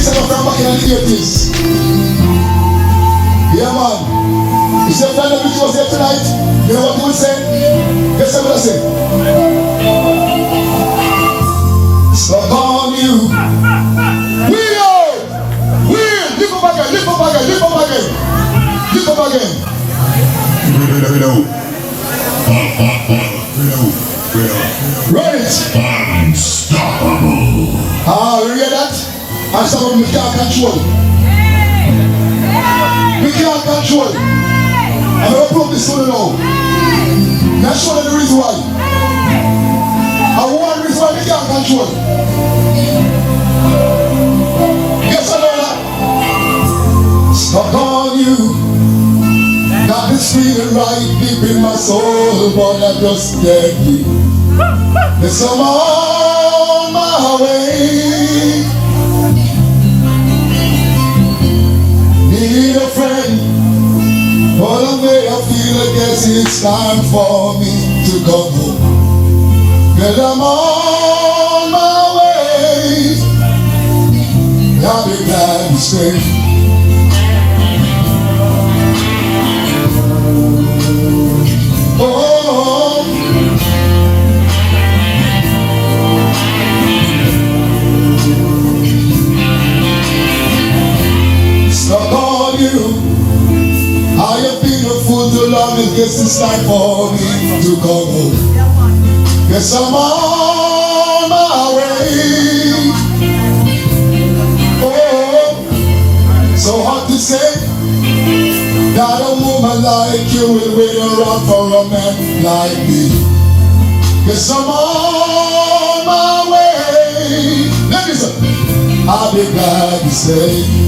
set up from back in the 80s. Yeah, man. If your friend of was here tonight, you know what he will say? Guess what I say? Stuck on you. Lift up again, lift up again, lift up again. Lift up again. Right. Unstoppable. You hear that? Unstoppable, we can't control. We can't control. I'm going to prove this one now. Now show them the reason why. And one reason why we can't control. Yes, I know that. Stuck on you. Got this feeling right deep in my soul, but I just can't keep. Yes, I'm on my way. Need a friend, but the way I feel, I guess it's time for me to come home. Cause I'm on my way. I'll be glad to stay. I guess it's time for me to come home. Guess I'm on my way. Oh, so hard to say that a woman like you will wait around for a man like me. Guess I'm on my way. Listen, I'll be glad to say.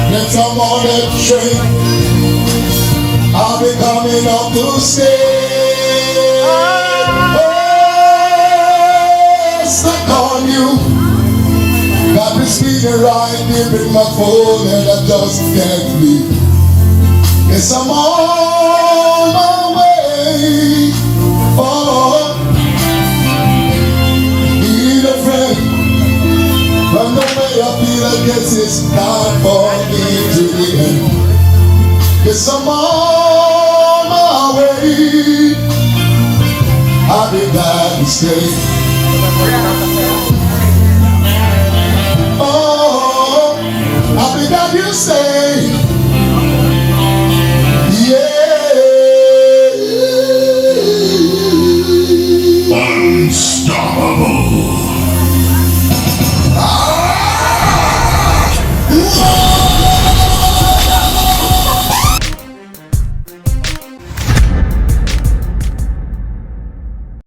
Get some on that train. I'll be coming up to stay. Oh, stuck on you. Got me speeding right deep in my phone and I just can't leave. Yes, I'm on my way. Oh, need a friend. From the way I feel, I guess it's time for me to the end. Guess I'm on my way. I'll be glad to stay.